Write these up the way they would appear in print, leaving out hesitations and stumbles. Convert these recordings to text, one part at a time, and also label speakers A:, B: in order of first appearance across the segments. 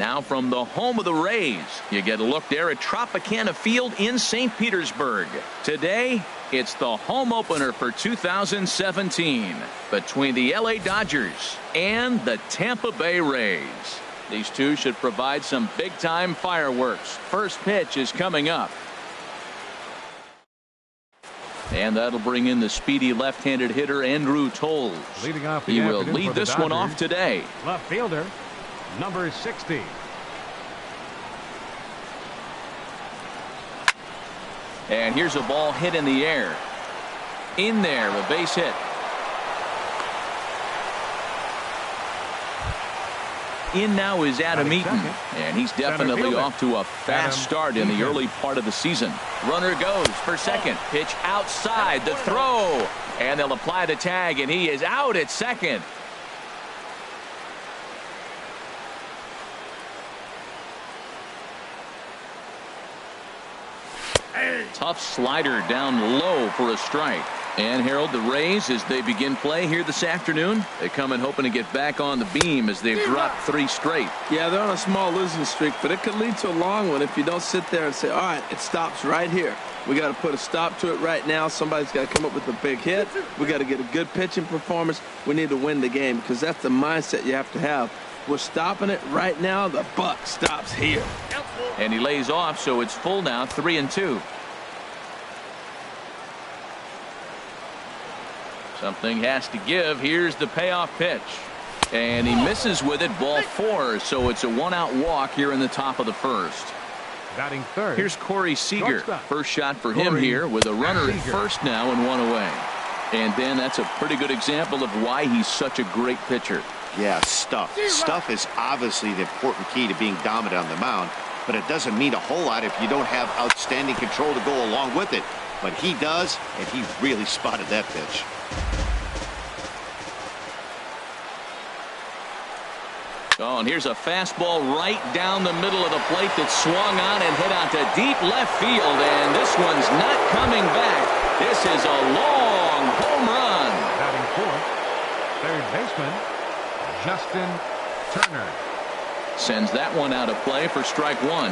A: Now from the home of the Rays, you get a look there at Tropicana Field in St. Petersburg. Today, it's the home opener for 2017 between the LA Dodgers and the Tampa Bay Rays. These two should provide some big-time fireworks. First pitch is coming up. And that'll bring in the speedy left-handed hitter Andrew Toles.
B: Leading off
A: he will lead this one off today.
B: Left fielder, number 60.
A: And here's a ball hit in the air. In there, a base hit. In now is Adam Eaton, and he's definitely off to a fast start in the early part of the season. Runner goes for second. Pitch outside, the throw, and they'll apply the tag, and he is out at second. Tough slider down low for a strike. And Harold, the Rays, as they begin play here this afternoon, they come in hoping to get back on the beam as they've dropped 3 straight.
C: Yeah, they're on a small losing streak, but it could lead to a long one if you don't sit there and say, all right, it stops right here. We got to put a stop to it right now. Somebody's got to come up with a big hit. We got to get a good pitching performance. We need to win the game because that's the mindset you have to have. We're stopping it right now. The buck stops here.
A: And he lays off, so it's full now, 3-2. Something has to give. Here's the payoff pitch. And he misses with it, ball 4. So it's a 1-out walk here in the top of the first.
B: Batting third.
A: Here's Corey Seager. First shot for him here with a runner at first now and 1 away. And then that's a pretty good example of why he's such a great pitcher.
D: Yeah, stuff. Stuff is obviously the important key to being dominant on the mound, but it doesn't mean a whole lot if you don't have outstanding control to go along with it. But he does, and he really spotted that pitch.
A: Oh, and here's a fastball right down the middle of the plate that swung on and hit out to deep left field, and this one's not coming back. This is a long home run.
B: Batting fourth, third baseman, Justin Turner.
A: Sends that one out of play for strike 1.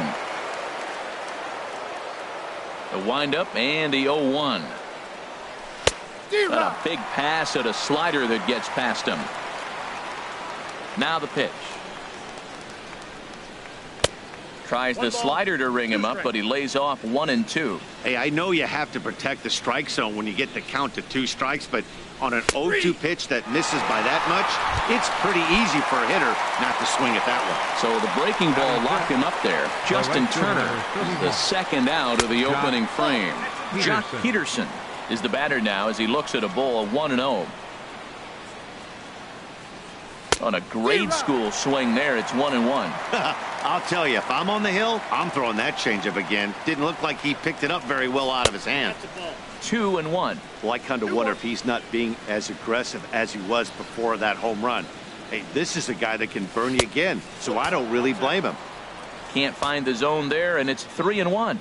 A: The windup and the 0-1. A big pass at a slider that gets past him. Now the pitch. Tries the slider to ring him up, but he lays off 1-2.
D: Hey, I know you have to protect the strike zone when you get the count to 2 strikes, but on an 0-2 pitch that misses by that much, it's pretty easy for a hitter not to swing at that one.
A: So the breaking ball locked him up there. Justin Turner is the second out of the opening frame. Jock Peterson is the batter now as he looks at a ball 1-0. On a grade school swing there, it's 1-1.
D: I'll tell you, if I'm on the hill, I'm throwing that changeup again. Didn't look like he picked it up very well out of his hand.
A: 2-1.
D: Well, I kind of wonder if he's not being as aggressive as he was before that home run. Hey, this is a guy that can burn you again, so I don't really blame him.
A: Can't find the zone there, and it's 3-1.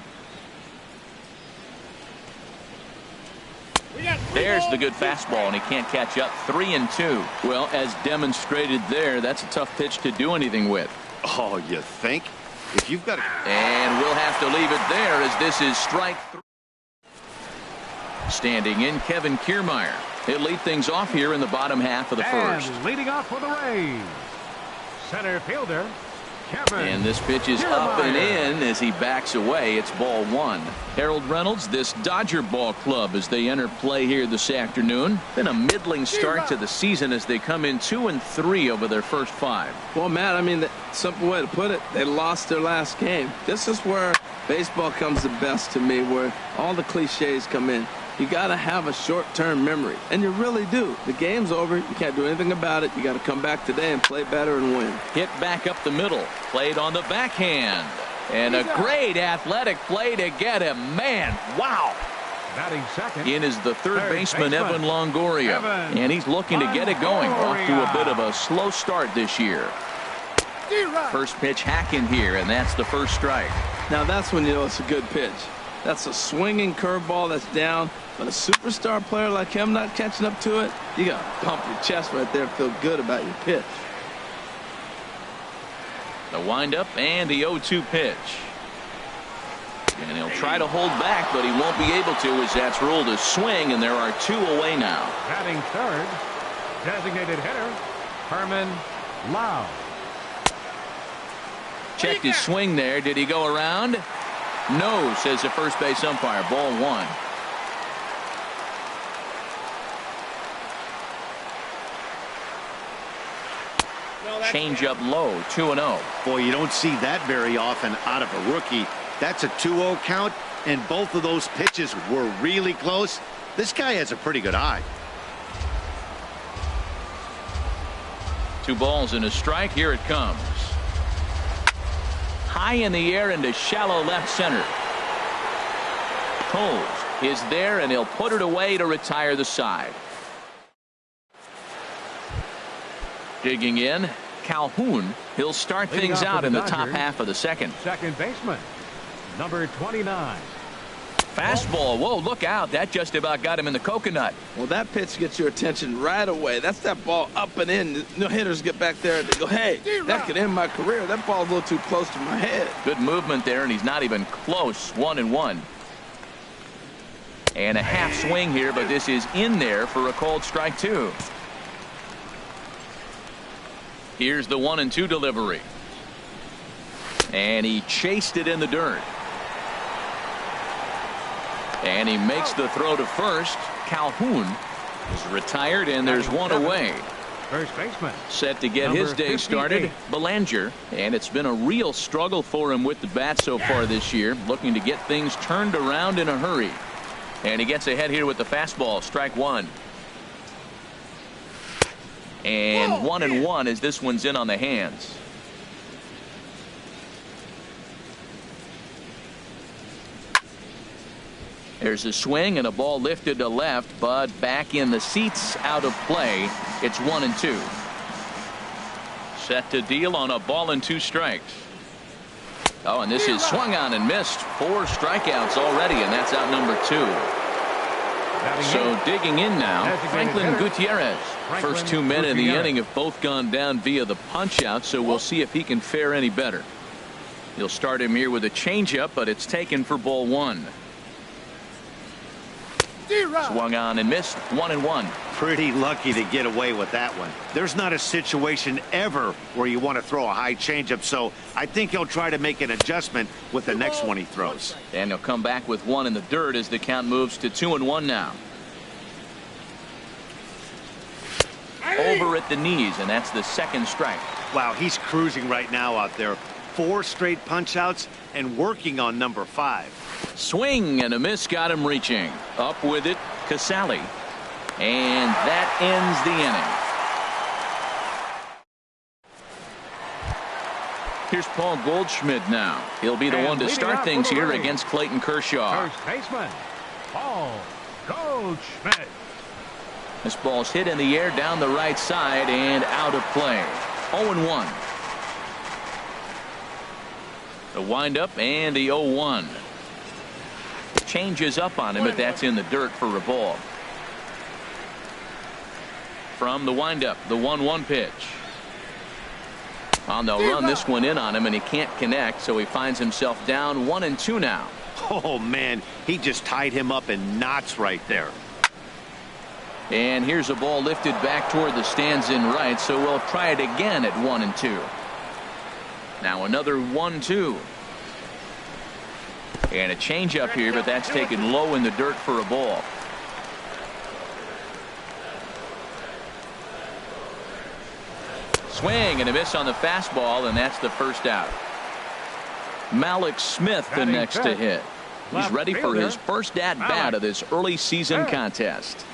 A: There's the good fastball, and he can't catch up. 3-2. Well, as demonstrated there, that's a tough pitch to do anything with.
D: Oh, you think? If you've got
A: And we'll have to leave it there as this is strike 3. Standing in, Kevin Kiermaier. He'll lead things off here in the bottom half of the first.
B: Leading off for the Rays, center fielder, Kevin.
A: And this pitch is up and in as he backs away. It's ball 1. Harold Reynolds, this Dodger ball club as they enter play here this afternoon. Been a middling start to the season as they come in 2-3 over their first 5.
C: Well, Matt, I mean, the simple way to put it, they lost their last game. This is where baseball comes the best to me, where all the cliches come in. You got to have a short-term memory, and you really do. The game's over. You can't do anything about it. You got to come back today and play better and win.
A: Hit back up the middle. Played on the backhand. And a great athletic play to get him. Man, wow.
B: Batting second.
A: In is the third baseman, Evan Longoria. And he's looking to get it going. Off to a bit of a slow start this year. First pitch hacking here, and that's the first strike.
C: Now that's when you know it's a good pitch. That's a swinging curveball that's down. But a superstar player like him not catching up to it, you got to pump your chest right there and feel good about your pitch.
A: The windup and the 0-2 pitch. And he'll try to hold back, but he won't be able to, as that's ruled a swing, and there are 2 away now.
B: Batting third, designated hitter, Herman Lau.
A: Checked his swing there. Did he go around? No, says the first base umpire. Ball 1. Change up low, 2-0.
D: Boy, you don't see that very often out of a rookie. That's a 2-0 count, and both of those pitches were really close. This guy has a pretty good eye.
A: 2 balls and a strike. Here it comes. High in the air into shallow left center. Coles is there, and he'll put it away to retire the side. Digging in, Calhoun. He'll start
B: Leading
A: things
B: off
A: out
B: for
A: in
B: the
A: the top
B: Dodgers,
A: half of the second.
B: Second baseman, number 29.
A: Fastball. Whoa, look out. That just about got him in the coconut.
C: Well, that pitch gets your attention right away. That's that ball up and in. No hitters get back there and they go, hey, that could end my career. That ball's a little too close to my head.
A: Good movement there, and he's not even close. 1-1. And a half swing here, but this is in there for a called strike 2. Here's the 1-2 delivery. And he chased it in the dirt. And he makes the throw to first. Calhoun is retired, and there's 1 away.
B: First baseman,
A: Set to get his day started, Belanger. And it's been a real struggle for him with the bat so far this year, looking to get things turned around in a hurry. And he gets ahead here with the fastball. Strike 1. And 1-1 as this one's in on the hands. There's a swing and a ball lifted to left, but back in the seats, out of play. It's 1-2. Set to deal on a ball and 2 strikes. Oh, and this is swung on and missed. 4 strikeouts already, and that's out number 2. So digging in now, Franklin Gutierrez. First 2 men in the inning have both gone down via the punch out, so we'll see if he can fare any better. He'll start him here with a changeup, but it's taken for ball 1. Swung on and missed. 1-1.
D: Pretty lucky to get away with that one. There's not a situation ever where you want to throw a high changeup, so I think he'll try to make an adjustment with the next one he throws.
A: And he'll come back with 1 in the dirt as the count moves to 2-1 now. Over at the knees, and that's the 2nd strike.
D: Wow, he's cruising right now out there. 4 straight punch outs and working on number 5.
A: Swing and a miss got him reaching. Up with it, Casali. And that ends the inning. Here's Paul Goldschmidt now. He'll be the one to start things here against Clayton Kershaw.
B: First baseman, Paul Goldschmidt.
A: This ball's hit in the air down the right side and out of play. 0-1. The windup and the 0-1. Changes up on him, but that's in the dirt for a ball. From the windup, the 1-1 pitch. Well, they'll run this one in on him, and he can't connect, so he finds himself down 1-2 now.
D: Oh, man, he just tied him up in knots right there.
A: And here's a ball lifted back toward the stands in right, so we'll try it again at 1-2. Now another 1-2. And a changeup here, but that's taken low in the dirt for a ball. Swing and a miss on the fastball, and that's the first out. Malik Smith the next to hit. He's ready for his first at-bat of this early season contest.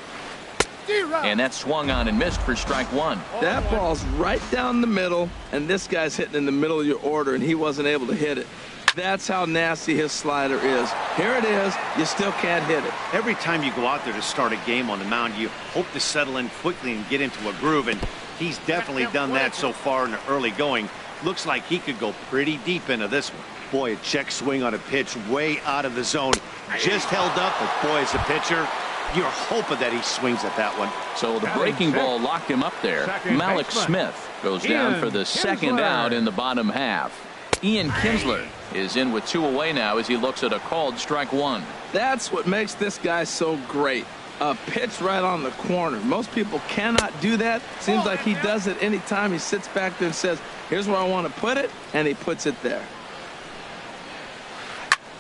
A: And that swung on and missed for strike 1.
C: That ball's right down the middle, and this guy's hitting in the middle of your order, and he wasn't able to hit it. That's how nasty his slider is. Here it is. You still can't hit it.
D: Every time you go out there to start a game on the mound, you hope to settle in quickly and get into a groove, and he's definitely done that so far in the early going. Looks like he could go pretty deep into this one. Boy, a check swing on a pitch way out of the zone. Just held up, but boy, as a pitcher, You're hoping that he swings at that one.
A: So the breaking ball locked him up there. Malik Smith goes down for the second out in the bottom half. Ian Kinsler is in with 2 away now as he looks at a called strike 1.
C: That's what makes this guy so great. A pitch right on the corner. Most people cannot do that. Seems like he does it anytime he sits back there and says, here's where I want to put it, and he puts it there.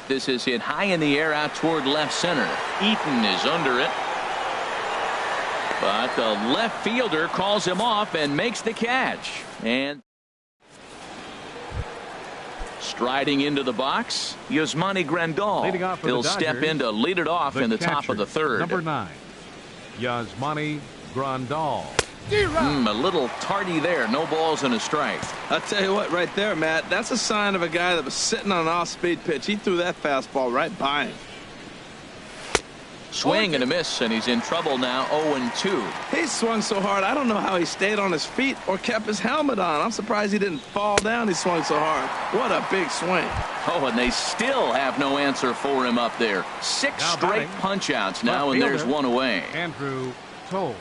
A: This is hit high in the air out toward left center. Eaton is under it. But the left fielder calls him off and makes the catch. And striding into the box, Yasmani Grandal. He'll step in to lead it off in the top of the third.
B: Number 9, Yasmani Grandal.
A: A little tardy there. No balls and a strike.
C: I'll tell you what, right there, Matt, that's a sign of a guy that was sitting on an off-speed pitch. He threw that fastball right by him.
A: Swing and a miss, and he's in trouble now. 0-2.
C: He swung so hard, I don't know how he stayed on his feet or kept his helmet on. I'm surprised he didn't fall down. He swung so hard. What a big swing.
A: Oh, and they still have no answer for him up there. 6 straight punch-outs now, and there's 1 away.
B: Andrew Toles.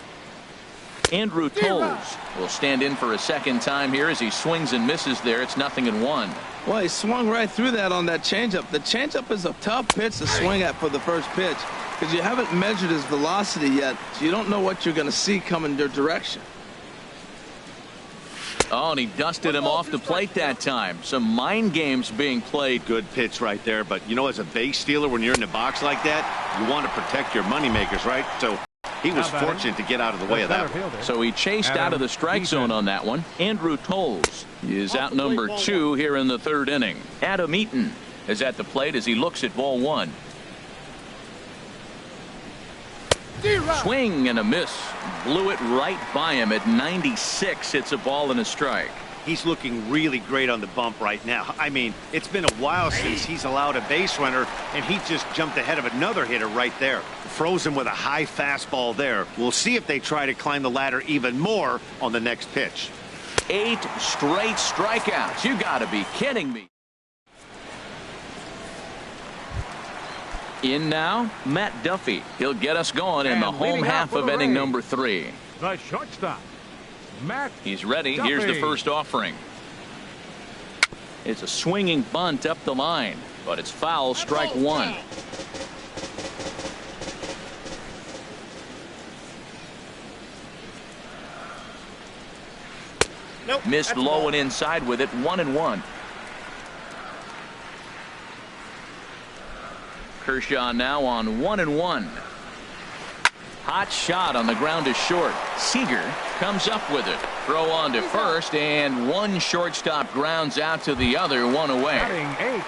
A: Andrew Toles will stand in for a second time here as he swings and misses there. It's 0-1.
C: Well, he swung right through that on that changeup. The changeup is a tough pitch to swing at for the first pitch because you haven't measured his velocity yet, so you don't know what you're going to see coming your direction.
A: Oh, and he dusted him off the plate that time. Some mind games being played.
D: Good pitch right there, but you know, as a base stealer, when you're in the box like that, you want to protect your moneymakers, right? So he was fortunate to get out of the way of that one.
A: So he chased out of the strike zone on that one. Andrew Toles is out number 2 here in the third inning. Adam Eaton is at the plate as he looks at ball 1. Swing and a miss. Blew it right by him at 96. It's a ball and a strike.
D: He's looking really great on the bump right now. I mean, it's been a while since he's allowed a base runner, and he just jumped ahead of another hitter right there. Froze him with a high fastball there. We'll see if they try to climb the ladder even more on the next pitch.
A: 8 straight strikeouts. You got to be kidding me. In now, Matt Duffy. He'll get us going in the home half of inning number 3.
B: The shortstop, Matt
A: He's ready.
B: Duffy.
A: Here's the first offering. It's a swinging bunt up the line, but it's foul. Strike 1.
D: Nope,
A: missed low and inside with it. 1-1. Kershaw now on 1-1. Hot shot on the ground is short. Seager comes up with it. Throw on to first, and one shortstop grounds out to the other. 1 away.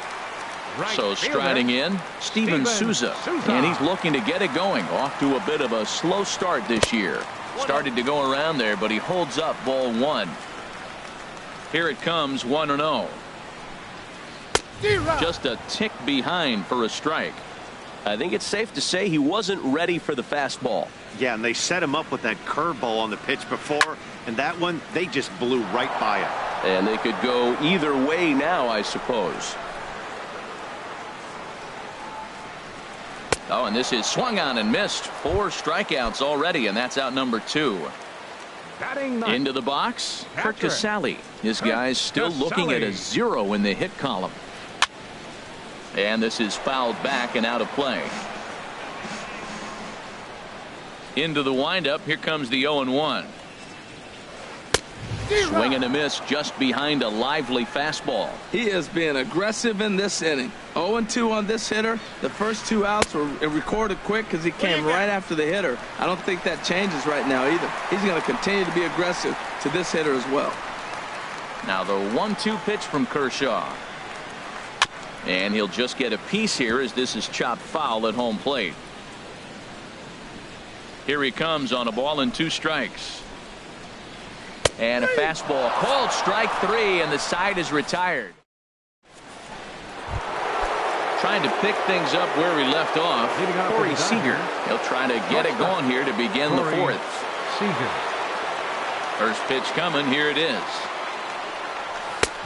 A: So striding in, Steven Souza. And he's looking to get it going. Off to a bit of a slow start this year. Started to go around there, but he holds up ball 1. Here it comes, 1-0. Just a tick behind for a strike. I think it's safe to say he wasn't ready for the fastball.
D: Yeah, and they set him up with that curveball on the pitch before, and that one, they just blew right by him.
A: And they could go either way now, I suppose. Oh, and this is swung on and missed. 4 strikeouts already, and that's out number 2. Into the box, Kurt Casale. His guys still looking at a 0 in the hit column. And this is fouled back and out of play. Into the windup. Here comes the 0-1. Swing and a miss just behind a lively fastball.
C: He is being aggressive in this inning. 0-2 on this hitter. The first 2 outs were recorded quick because he came right after the hitter. I don't think that changes right now either. He's going to continue to be aggressive to this hitter as well.
A: Now the 1-2 pitch from Kershaw. And he'll just get a piece here as this is chopped foul at home plate. Here he comes on a ball and 2 strikes. And a fastball called strike 3, and the side is retired. Trying to pick things up where he left off. Corey Seager. He'll try to get it going here to begin the 4th.
B: Seager.
A: First pitch coming. Here it is.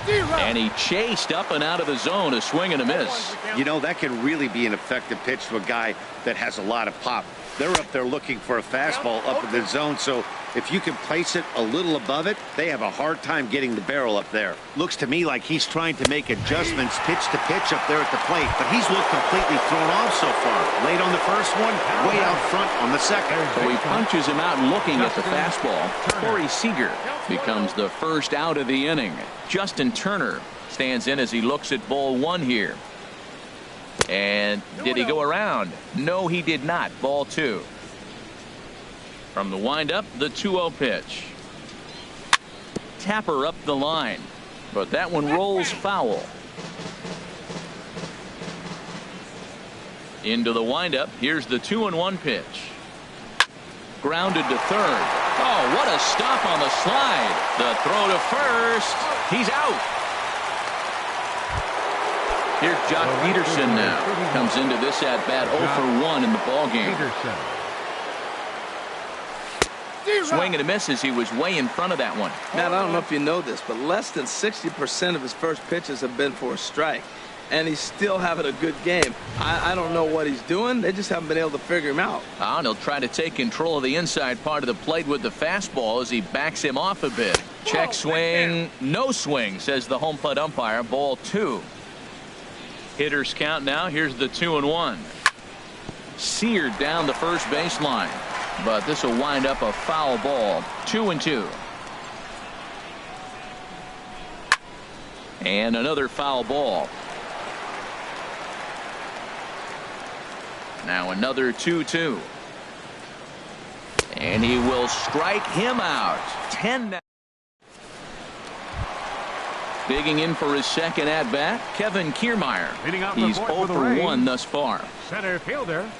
A: And he chased up and out of the zone, a swing and a miss.
D: You know, that can really be an effective pitch to a guy that has a lot of pop. They're up there looking for a fastball up in the zone, so if you can place it a little above it, they have a hard time getting the barrel up there. Looks to me like he's trying to make adjustments pitch to pitch up there at the plate, but he's looked completely thrown off so far. Late on the first one, way out front on the second.
A: So he punches him out looking at the fastball. Corey Seager becomes the first out of the inning. Justin Turner stands in as he looks at ball one here. And did he go around? No, he did not. Ball two. From the windup, the 2-0 pitch. Tapper up the line, but that one rolls foul. Into the windup. Here's the 2-1 pitch. Grounded to third. Oh, what a stop on the slide. The throw to first. He's out. Here's Jock Peterson now. Comes into this at bat 0 for 1 in the ballgame. Swing and a miss as he was way in front of that one.
C: Matt, I don't know if you know this, but less than 60% of his first pitches have been for a strike. And he's still having a good game. I don't know what he's doing. They just haven't been able to figure him out.
A: And he'll try to take control of the inside part of the plate with the fastball as he backs him off a bit. Check swing. No swing, says the home plate umpire. Ball two. Hitters count now. Here's the 2-1. Seared down the first baseline. But this will wind up a foul ball. 2-2. And another foul ball. Now another 2-2. And he will strike him out. 10 now. Digging in for his second at bat, Kevin Kiermaier. He's 0 for 1 thus far.
B: Center fielder,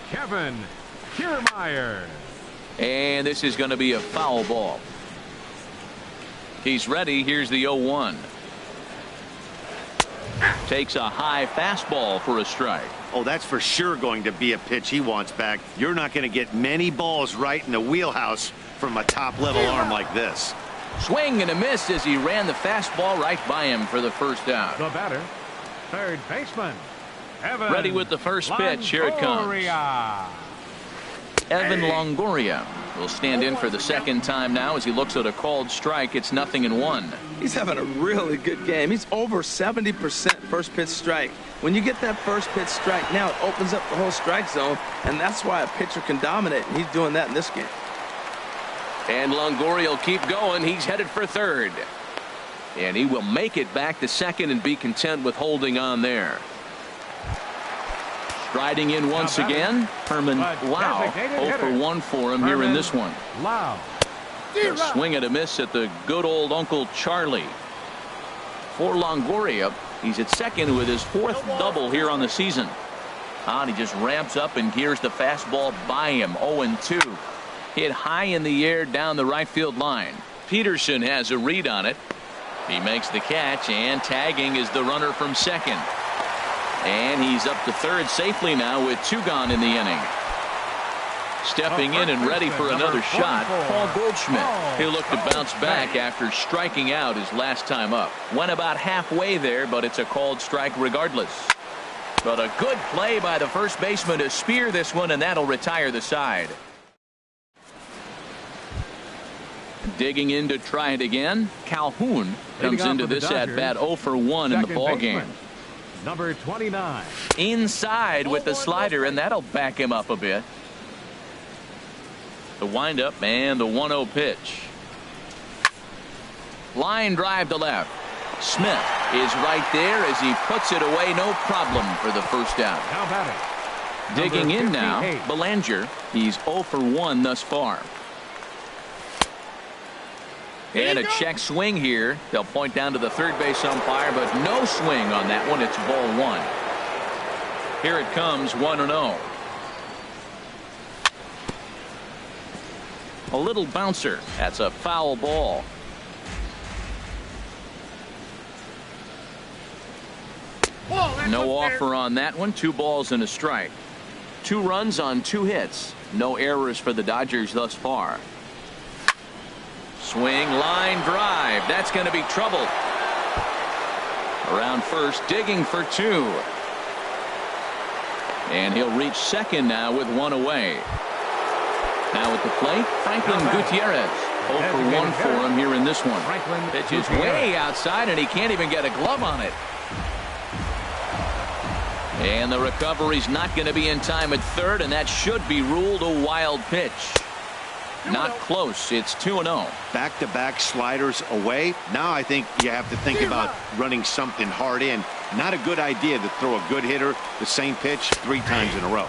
B: Kevin Kiermaier.
A: And this is going to be a foul ball. He's ready. Here's the 0-1. Takes a high fastball for a strike.
D: Oh, that's for sure going to be a pitch he wants back. You're not going to get many balls right in the wheelhouse from a top-level arm like this.
A: Swing and a miss as he ran the fastball right by him for the first out.
B: The batter, third baseman, Evan
A: ready with the first pitch. Here it comes. Evan Longoria will stand in for the second time now as he looks at a called strike. It's 0-1.
C: He's having a really good game. He's over 70% first pitch strike. When you get that first pitch strike now, it opens up the whole strike zone, and that's why a pitcher can dominate, and he's doing that in this game.
A: And Longoria will keep going. He's headed for third. And he will make it back to second and be content with holding on there. Striding in once again, Herman Lau. 0 for 1 for him here in this one. A swing and a miss at the good old Uncle Charlie. For Longoria, he's at second with his 4th double here on the season. And he just ramps up and gears the fastball by him. 0-2. Hit high in the air down the right field line. Peterson has a read on it. He makes the catch, and tagging is the runner from second. And he's up to third safely now with 2 gone in the inning. Stepping in and ready for another shot, Paul Goldschmidt. He'll look to bounce back after striking out his last time up. Went about halfway there, but it's a called strike regardless. But a good play by the first baseman to spear this one, and that'll retire the side. Digging in to try it again. Calhoun comes into this at bat 0 for 1 in the ball game.
B: Number 29.
A: Inside with the slider, and that'll back him up a bit. The windup and the 1-0 pitch. Line drive to left. Smith is right there as he puts it away. No problem for the first out.
B: How about it?
A: Digging in now, Belanger. He's 0 for 1 thus far. And a check swing here. They'll point down to the third base umpire, but no swing on that one. It's ball 1. Here it comes, 1-0. A little bouncer. That's a foul ball. No offer on that one. 2 balls and a strike. 2 runs on 2 hits. No errors for the Dodgers thus far. Swing, line drive. That's going to be trouble. Around first, digging for 2. And he'll reach second now with 1 away. Now at the plate, Franklin Gutierrez. 0 for 1 for him here in this one. Pitch is way outside, and he can't even get a glove on it. And the recovery's not going to be in time at third, and that should be ruled a wild pitch. Not close. It's 2-0.
D: Back-to-back sliders away. Now I think you have to think about running something hard in. Not a good idea to throw a good hitter the same pitch 3 times in a row.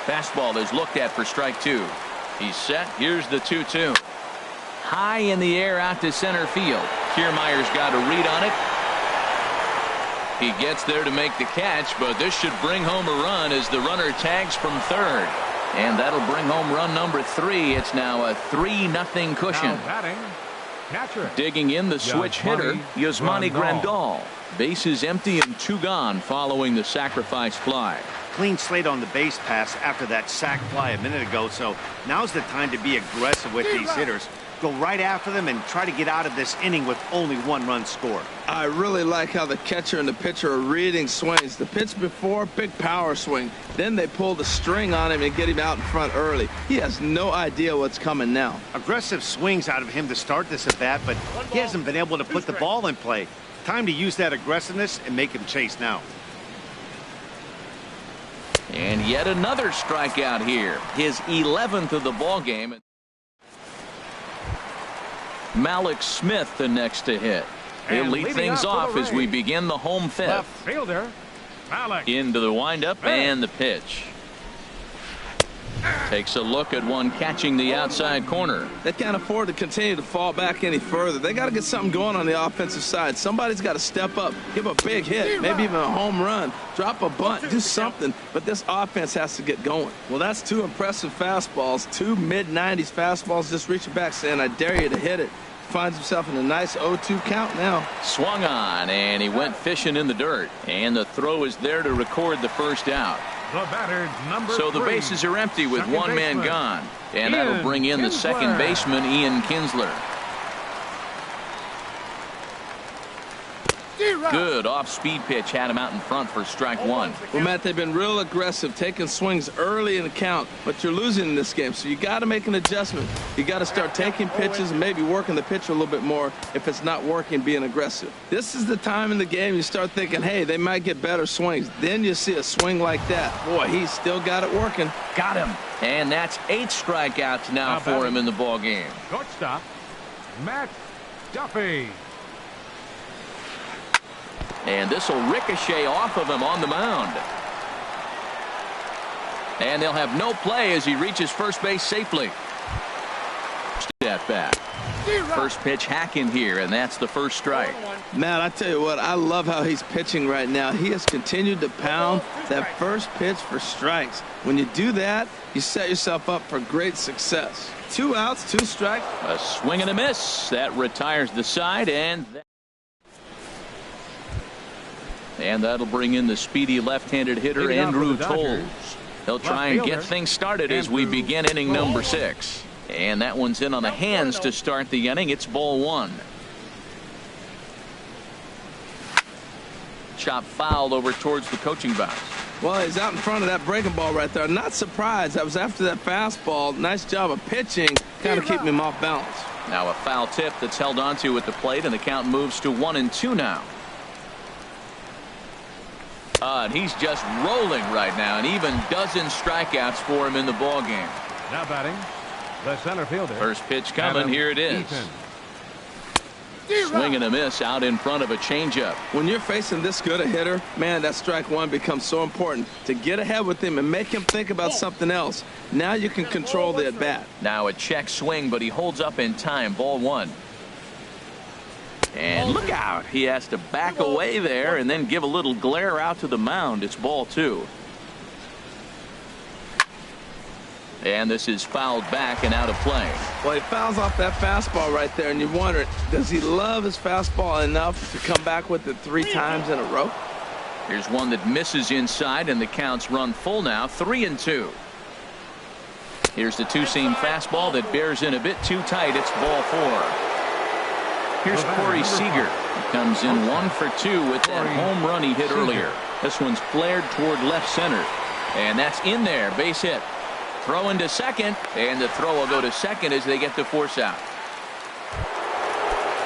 A: Fastball is looked at for strike 2. He's set. Here's the 2-2. High in the air out to center field. Kiermaier's got a read on it. He gets there to make the catch, but this should bring home a run as the runner tags from third. And that'll bring home run number 3. It's now a 3-0 cushion.
B: Now batting, catcher.
A: Digging in the switch hitter, Yasmani Grandal. Bases empty and 2 gone following the sacrifice fly.
D: Clean slate on the base pass after that sac fly a minute ago, so now's the time to be aggressive with these hitters. Go right after them and try to get out of this inning with only 1 run scored.
C: I really like how the catcher and the pitcher are reading swings. The pitch before, big power swing. Then they pull the string on him and get him out in front early. He has no idea what's coming now.
D: Aggressive swings out of him to start this at bat, but he hasn't been able to put the ball in play. Time to use that aggressiveness and make him chase now.
A: And yet another strikeout here. His 11th of the ball game. Malik Smith the next to hit. He'll lead things off as we begin the home 5th.
B: Left fielder, Malik.
A: Into the windup and the pitch. Takes a look at one catching the outside corner.
C: They can't afford to continue to fall back any further. They got to get something going on the offensive side. Somebody's got to step up, give a big hit, maybe even a home run, drop a bunt, do something. But this offense has to get going. Well, that's 2 impressive fastballs, 2 mid-90s fastballs just reaching back saying, I dare you to hit it. Finds himself in a nice 0-2 count now.
A: Swung on, and he went fishing in the dirt. And the throw is there to record the first out.
B: The batter, number
A: So the
B: 3.
A: bases are empty with
B: Second
A: 1 man
B: baseman,
A: gone. And
B: Ian
A: that'll bring in the second
B: Kinsler.
A: baseman, Ian Kinsler. Good off-speed pitch had him out in front for strike 1.
C: Well, Matt, they've been real aggressive, taking swings early in the count, but you're losing in this game, so you got to make an adjustment. You got to start taking pitches and maybe working the pitcher a little bit more if it's not working, being aggressive. This is the time in the game you start thinking, hey, they might get better swings. Then you see a swing like that. Boy, he's still got it working.
A: Got him. And that's 8 strikeouts now for him in the ball game.
B: Shortstop, Matt Duffy.
A: And this will ricochet off of him on the mound. And they'll have no play as he reaches first base safely. Step back. First pitch hacking here, and that's the first strike.
C: Matt, I tell you what, I love how he's pitching right now. He has continued to pound that first pitch for strikes. When you do that, you set yourself up for great success. 2 outs, 2 strikes.
A: A swing and a miss. That retires the side, and that'll bring in the speedy left-handed hitter,
B: Leading off
A: Andrew
B: for the Dodgers,
A: Tolles. They'll try and
B: left
A: get
B: fielder,
A: things started as we begin inning number 6. And that one's in on the hands to start the inning. It's ball 1. Chop fouled over towards the coaching box.
C: Well, he's out in front of that breaking ball right there. Not surprised. I was after that fastball. Nice job of pitching, kind of keeping him off balance.
A: Now a foul tip that's held onto at the plate, and the count moves to 1-2 now. And he's just rolling right now, and even dozen strikeouts for him in the ball game.
B: Now batting, the center fielder.
A: First pitch coming. Here it is.
B: Eaton.
A: Swing and a miss out in front of a changeup.
C: When you're facing this good a hitter, man, that strike 1 becomes so important to get ahead with him and make him think about something else. Now you can control the at-bat.
A: Now a check swing, but he holds up in time. Ball 1. And look out. He has to back away there and then give a little glare out to the mound. It's ball 2. And this is fouled back and out of play.
C: Well, he fouls off that fastball right there, and you wonder, does he love his fastball enough to come back with it 3 times in a row?
A: Here's one that misses inside, and the counts run full now, 3-2. Here's the two-seam fastball that bears in a bit too tight. It's ball 4. Here's Corey Seager. He comes in 1 for 2 with that home run he hit earlier. This one's flared toward left center. And that's in there. Base hit. Throw into second. And the throw will go to second as they get the force out.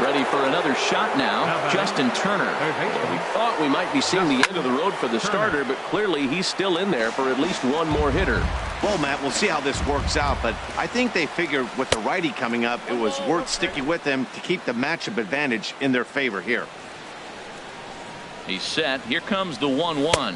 A: Ready for another shot now, Justin Turner.
E: We thought we might be seeing the end of the road for the starter, but clearly he's still in there for at least one more hitter.
D: Well, Matt, we'll see how this works out, but I think they figured with the righty coming up, it was worth sticking with him to keep the matchup advantage in their favor here.
A: He's set. Here comes the 1-1.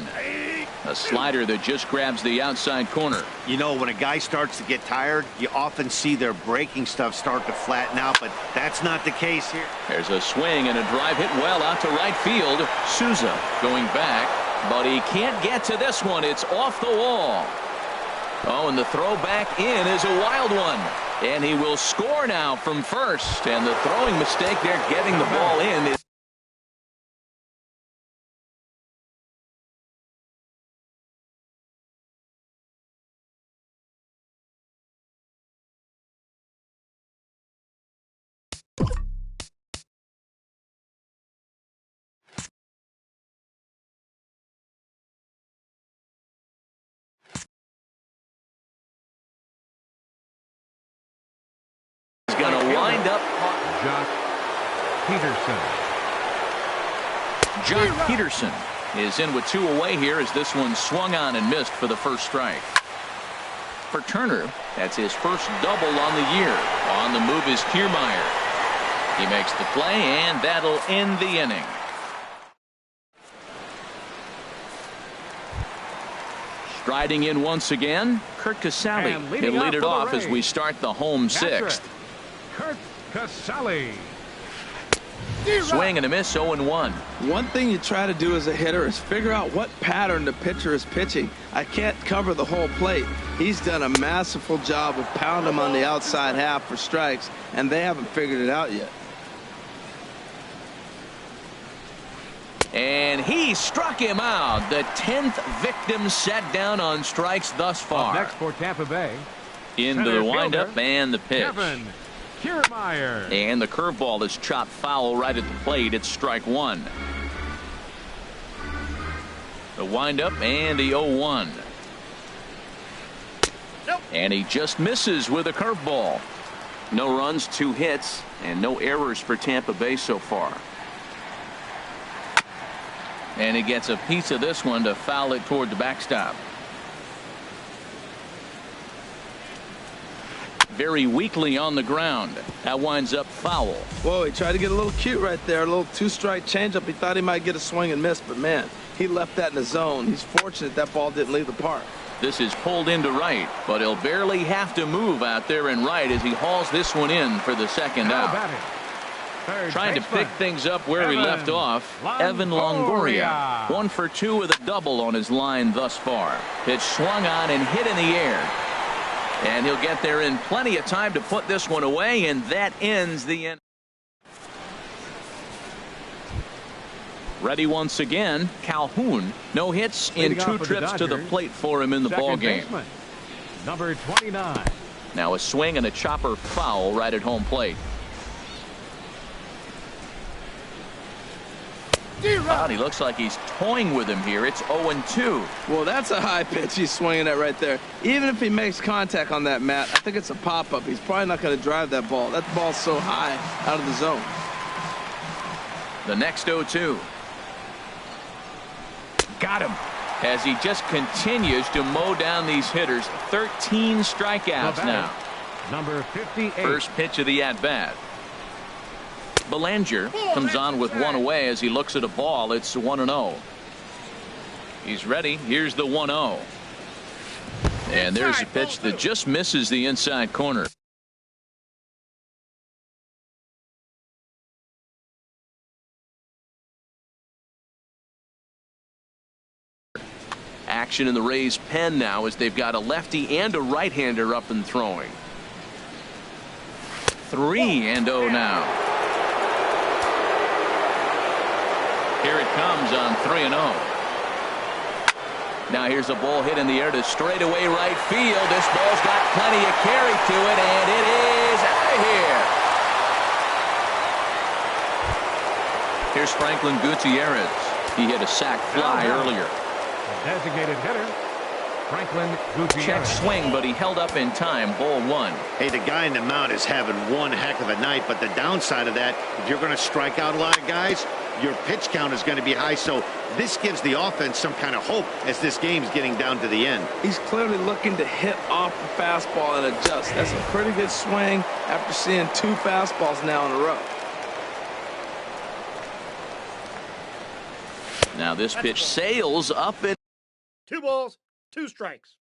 A: A slider that just grabs the outside corner.
D: You know, when a guy starts to get tired, you often see their breaking stuff start to flatten out, but that's not the case here.
A: There's a swing and a drive hit well out to right field. Souza going back, but he can't get to this one. It's off the wall. Oh, and the throw back in is a wild one. And he will score now from first. And the throwing mistake there getting the ball in is going to wind up.
B: Joc Pederson.
A: Joc Pederson is in with 2 away here as this one swung on and missed for the first strike. For Turner, that's his first double on the year. On the move is Kiermaier. He makes the play, and that'll end the inning. Striding in once again, Curt Casali. He'll lead it off as we start the home 6th.
B: Curt Casali.
A: Swing and a miss, 0-1.
C: One thing you try to do as a hitter is figure out what pattern the pitcher is pitching. I can't cover the whole plate. He's done a masterful job of pounding him on the outside half for strikes, and they haven't figured it out yet.
A: And he struck him out. The 10th victim set down on strikes thus far.
B: Next for Tampa Bay.
A: Into the windup and the pitch.
B: Kevin Kiermaier.
A: And the curveball is chopped foul right at the plate. It's strike 1. The windup and the 0-1. And he just misses with a curveball. No runs, 2 hits, and no errors for Tampa Bay so far. And he gets a piece of this one to foul it toward the backstop. Very weakly on the ground. That winds up foul.
C: Whoa, he tried to get a little cute right there. A little 2-strike changeup. He thought he might get a swing and miss, but man, he left that in the zone. He's fortunate that ball didn't leave the park.
A: This is pulled into right, but he'll barely have to move out there in right as he hauls this one in for the second out. Trying to pick things up where he left off, Evan Longoria. 1 for 2 with a double on his line thus far. Pitch swung on and hit in the air. And he'll get there in plenty of time to put this one away, and that ends the end. Ready once again, Calhoun. No hits in 2 trips to the plate for him in the ball game.
B: Number 29.
A: Now a swing and a chopper foul right at home plate. He looks like he's toying with him here. It's 0-2.
C: Well, that's a high pitch he's swinging at right there. Even if he makes contact on that, Matt, I think it's a pop-up. He's probably not going to drive that ball. That ball's so high out of the zone.
A: The next 0-2. Got him. As he just continues to mow down these hitters. 13 strikeouts now.
B: Number 58.
A: First pitch of the at-bat. Belanger comes on with 1 away as he looks at a ball. It's 1-0. He's ready. Here's the 1-0. And there's a pitch that just misses the inside corner. Action in the Rays pen now as they've got a lefty and a right-hander up and throwing. 3-0 now. Here it comes on 3-0. Now here's a ball hit in the air to straightaway right field. This ball's got plenty of carry to it, and it is out of here. Here's Franklin Gutierrez. He hit a sac fly earlier.
B: The designated hitter, Franklin Gutierrez.
A: Check swing, but he held up in time. Ball 1.
D: Hey, the guy in the mound is having one heck of a night, but the downside of that, if you're going to strike out a lot of guys, your pitch count is going to be high. So this gives the offense some kind of hope as this game's getting down to the end.
C: He's clearly looking to hit off the fastball and adjust. That's a pretty good swing after seeing 2 fastballs now in a row.
A: Now this pitch sails up and
B: 2 balls, 2 strikes.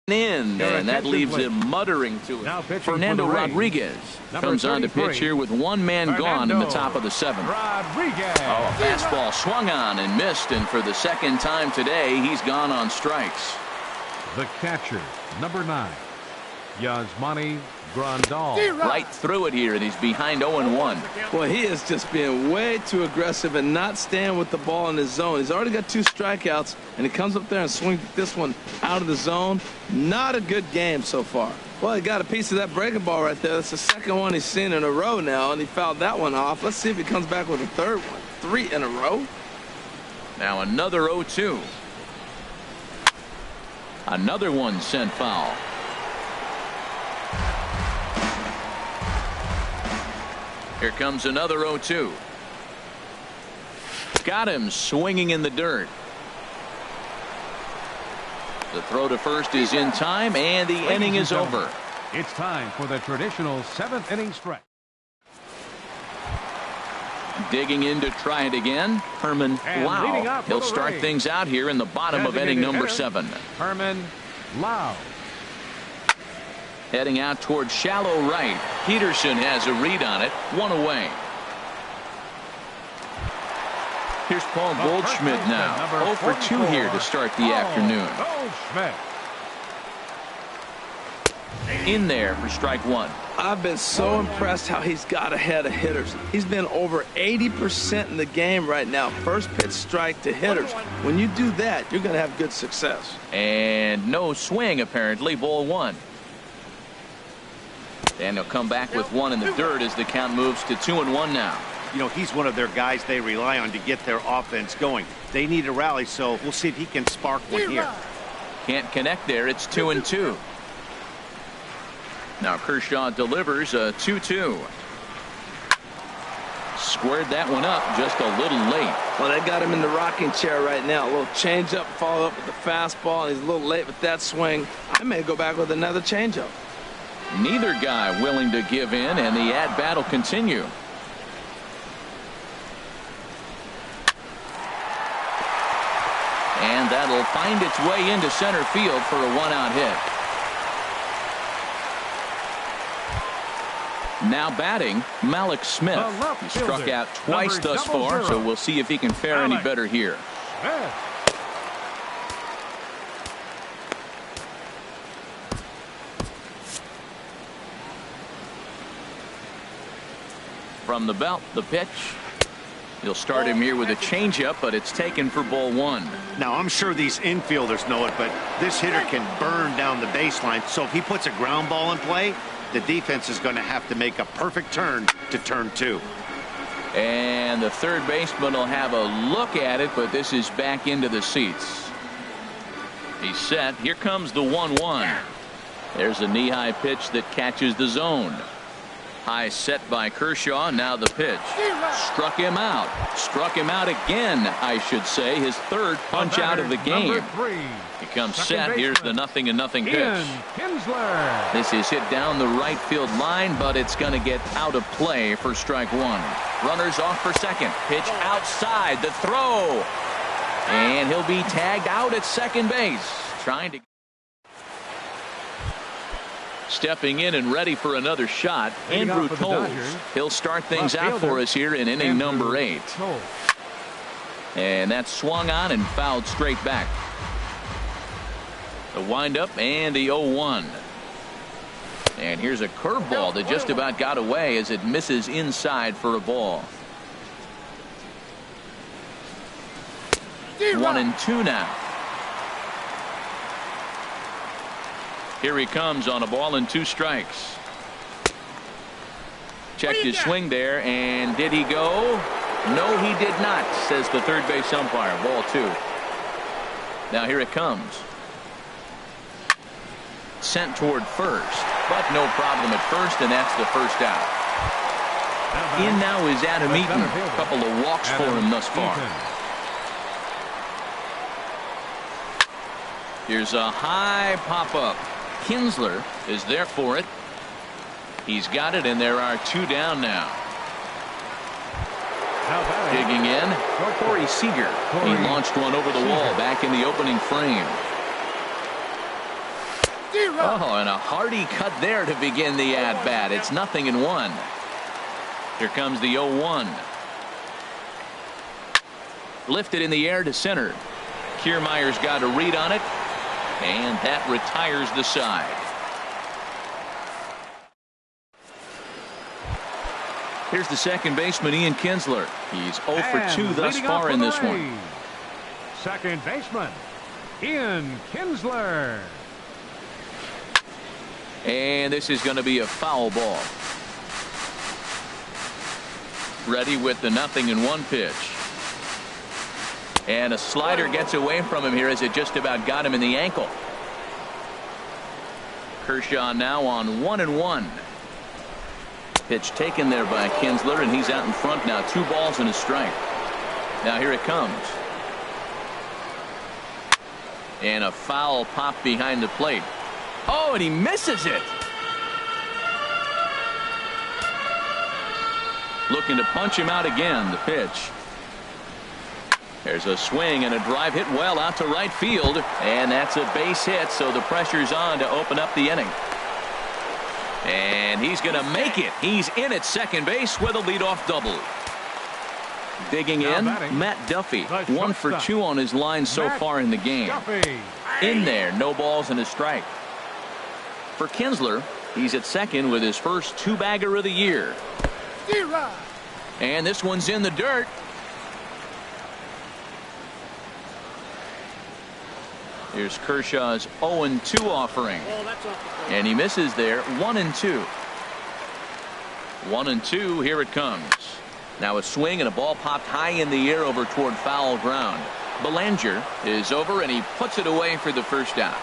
A: in, and that leaves him muttering to it. Fernando Rodriguez comes on to pitch here with 1 man gone in the top of the 7th.
B: Rodriguez.
A: Oh, a fastball swung on and missed, and for the 2nd time today, he's gone on strikes.
B: The catcher, number 9, Yasmani Grandal.
A: Right through it here, and he's behind 0-1.
C: Well, he is just being way too aggressive and not staying with the ball in his zone. He's already got 2 strikeouts, and he comes up there and swings this one out of the zone. Not a good game so far. Well, he got a piece of that breaking ball right there. That's the 2nd one he's seen in a row now, and he fouled that one off. Let's see if he comes back with a 3rd one. 3 in a row.
A: Now another 0-2. Another one sent foul. Here comes another 0-2. Got him swinging in the dirt. The throw to first is in time, and the inning is over.
B: It's time for the traditional 7th inning stretch.
A: Digging in to try it again, Herman Lau. He'll start things out here in the bottom of inning number 7.
B: Herman Lau.
A: Heading out towards shallow right. Peterson has a read on it. 1 away. Here's Paul Goldschmidt now. 0 for 2 here to start the afternoon.
B: Goldschmidt.
A: In there for strike 1.
C: I've been so impressed how he's got ahead of hitters. He's been over 80% in the game right now. First pitch strike to hitters. When you do that, you're going to have good success.
A: And no swing, apparently. Ball 1. And they'll come back with 1 in the dirt as the count moves to 2-1 now.
D: You know, he's one of their guys they rely on to get their offense going. They need a rally, so we'll see if he can spark one here.
A: Can't connect there. It's 2-2. Now Kershaw delivers a 2-2. Squared that one up just a little late.
C: Well, they got him in the rocking chair right now. A little changeup, follow up with the fastball. He's a little late with that swing. I may go back with another changeup.
A: Neither guy willing to give in, and the at-bat will continue. And that'll find its way into center field for a 1-out hit. Now batting, Malik Smith. He struck out twice thus far, so we'll see if he can fare any better here. From the belt, the pitch. He'll start him here with a changeup, but it's taken for ball 1.
D: Now, I'm sure these infielders know it, but this hitter can burn down the baseline. So if he puts a ground ball in play, the defense is going to have to make a perfect turn to turn 2.
A: And the third baseman will have a look at it, but this is back into the seats. He's set. Here comes the 1-1. There's a knee-high pitch that catches the zone. High set by Kershaw. Now the pitch. Struck him out. Struck him out again, I should say. His 3rd punch out of the game. He comes set. Here's the 0-0 pitch. This is hit down the right field line, but it's going to get out of play for strike 1. Runners off for second. Pitch outside. The throw. And he'll be tagged out at second base. Trying to. Stepping in and ready for another shot, Andrew Toles. He'll start things out for us here in inning number 8. And that's swung on and fouled straight back. The windup and the 0-1. And here's a curveball that just about got away as it misses inside for a ball. 1-2 now. Here he comes on a ball and 2 strikes. checked his swing there, and did he go? No, he did not, says the third base umpire. Ball 2. Now here it comes. Sent toward first, but no problem at first, and that's the first out. In now is Adam Eaton. A couple of walks for him thus far. Here's a high pop-up. Kinsler is there for it. He's got it, and there are 2 down now. Digging in, Corey Seager. He launched one over the wall back in the opening frame. Oh, and a hearty cut there to begin the at-bat. It's 0-1. Here comes the 0-1. Lifted in the air to center. Kiermaier's got a read on it, and that retires the side. Here's the second baseman, Ian Kinsler. He's 0 for 2 thus far in this one.
B: Second baseman, Ian Kinsler.
A: And this is going to be a foul ball. Ready with the 0-1 pitch. And a slider gets away from him here as it just about got him in the ankle. Kershaw now on 1-1. Pitch taken there by Kinsler, and he's out in front now. 2 balls and a strike. Now here it comes. And a foul pop behind the plate. Oh, and he misses it. Looking to punch him out again. The pitch. There's a swing and a drive hit well out to right field, and that's a base hit, so the pressure's on to open up the inning. And he's going to make it. He's in at second base with a leadoff double. Digging in, Matt Duffy. 1 for 2 on his line so far in the game. In there, no balls and a strike. For Kinsler, he's at second with his first 2-bagger of the year. And this one's in the dirt. Here's Kershaw's 0-2 offering. And he misses there. 1-2. 1-2. Here it comes. Now a swing and a ball popped high in the air over toward foul ground. Belanger is over, and he puts it away for the first out.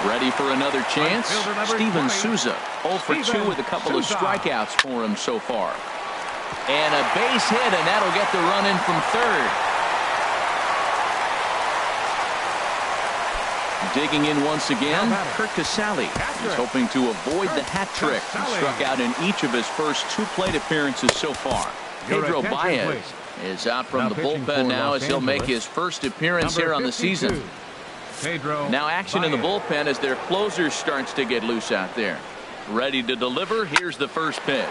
A: Ready for another chance? Steven Souza. 0 for 2 with a couple of strikeouts for him so far. And a base hit, and that'll get the run in from third. Digging in once again, Curt Casali. He's hoping to avoid the hat trick. He struck out in each of his first 2 plate appearances so far. Pedro Baez is out from the bullpen now as he'll make his first appearance here on the season. Now action in the bullpen as their closer starts to get loose out there. Ready to deliver. Here's the first pitch.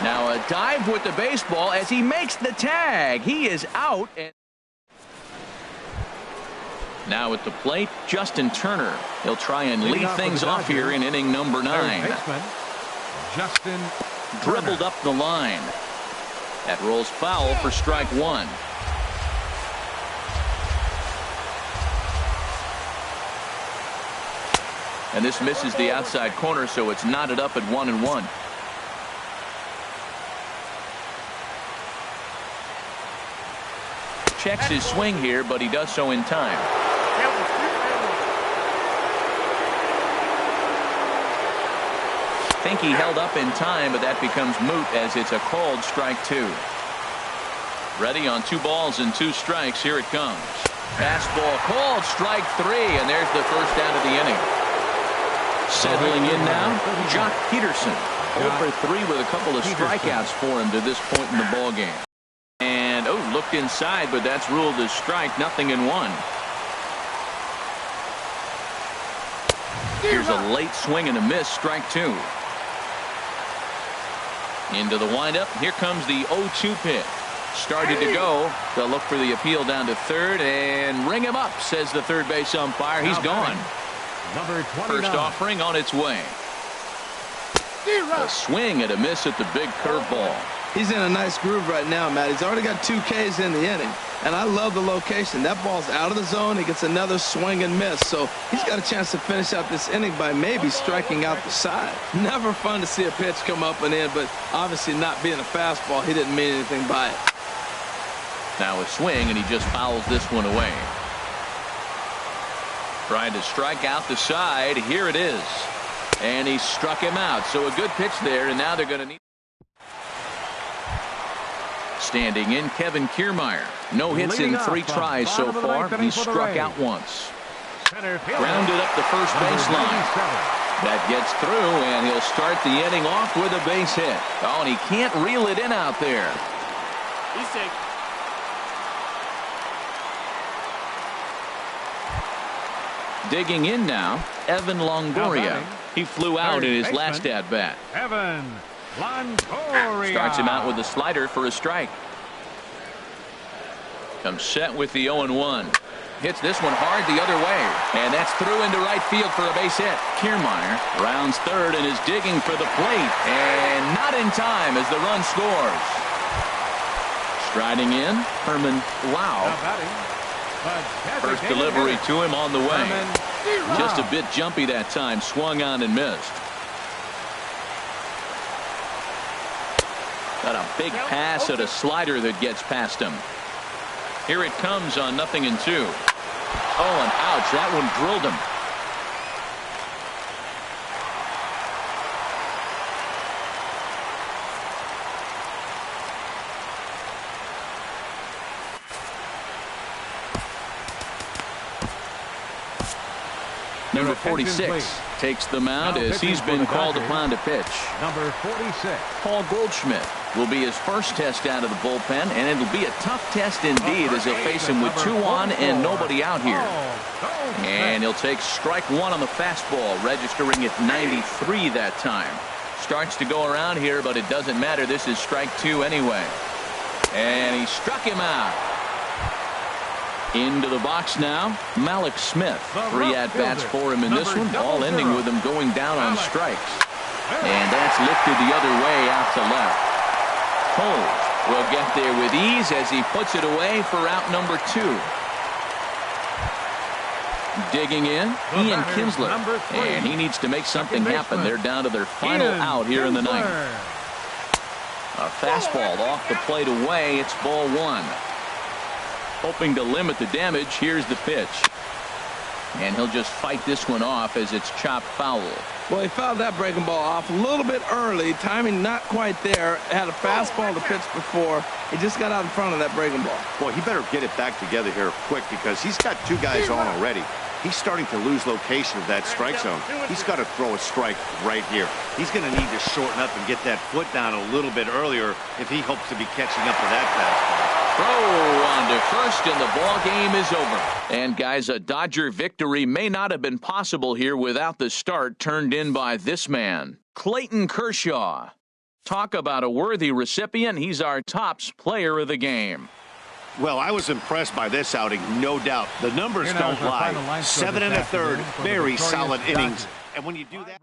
A: Now a dive with the baseball as he makes the tag. He is out. And now at the plate, Justin Turner. He'll try and lead things off here in inning number 9.
B: Justin
A: Dribbled up the line. That rolls foul for strike 1. And this misses the outside corner, so it's knotted up at 1-1. Checks his swing here, but he does so in time. Think he held up in time, but that becomes moot as it's a called strike 2. Ready on 2 balls and 2 strikes. Here it comes. Fastball called strike 3, and there's the first out of the inning. Settling in now, Jock Peterson. 0 for 3 with a couple of strikeouts for him to this point in the ballgame. And, looked inside, but that's ruled as strike. 0-1. Here's a late swing and a miss. Strike 2. Into the windup. Here comes the 0-2 pitch. Started to go. They'll look for the appeal down to third and ring him up, says the third base umpire. He's gone. First offering on its way. A swing and a miss at the big curveball.
C: He's in a nice groove right now, Matt. He's already got 2 Ks in the inning, and I love the location. That ball's out of the zone. He gets another swing and miss, so he's got a chance to finish out this inning by maybe striking out the side. Never fun to see a pitch come up and in, but obviously not being a fastball, he didn't mean anything by it.
A: Now a swing, and he just fouls this one away. Trying to strike out the side. Here it is. And he struck him out. So a good pitch there, and now they're going to need. Standing in, Kevin Kiermaier. No hits in 3 tries so far. He struck out once. Grounded up the first baseline. That gets through, and he'll start the inning off with a base hit. Oh, and he can't reel it in out there.
F: He's safe.
A: Digging in now, Evan Longoria. He flew out in his last at-bat.
B: Evan Longoria.
A: Starts him out with a slider for a strike. Comes set with the 0-1. Hits this one hard the other way. And that's through into right field for a base hit. Kiermaier rounds third and is digging for the plate. And not in time as the run scores. Striding in, Herman Lau. First delivery to him on the way. Just a bit jumpy that time. Swung on and missed. Got a big pass at a slider that gets past him. Here it comes on 0-2. Oh, and ouch. That one drilled him. Number 46 takes the mound as he's been called upon to pitch.
B: Number 46.
A: Paul Goldschmidt will be his first test out of the bullpen, and it'll be a tough test indeed as he'll face him with 2 on and nobody out here. And he'll take strike 1 on the fastball, registering at 93 that time. Starts to go around here, but it doesn't matter. This is strike 2 anyway. And he struck him out. Into the box now, Malik Smith. 3 at-bats for him in this one, all ending with him going down on strikes. And that's lifted the other way out to left. Holmes will get there with ease as he puts it away for out number 2. Digging in, Ian Kinsler. And he needs to make something happen. They're down to their final out here in the 9th. A fastball off the plate away. It's ball 1. Hoping to limit the damage. Here's the pitch. And he'll just fight this one off as it's chopped foul.
C: Well, he fouled that breaking ball off a little bit early. Timing not quite there. Had a fastball to pitch before. He just got out in front of that breaking ball.
D: Boy, he better get it back together here quick because he's got 2 guys on already. He's starting to lose location of that strike zone. He's got to throw a strike right here. He's going to need to shorten up and get that foot down a little bit earlier if he hopes to be catching up to that fastball.
A: Throw on to first, and the ball game is over. And guys, a Dodger victory may not have been possible here without the start turned in by this man, Clayton Kershaw. Talk about a worthy recipient. He's our tops player of the game.
D: Well, I was impressed by this outing, no doubt. The numbers don't lie. 7 1/3, very solid innings. And when you do that...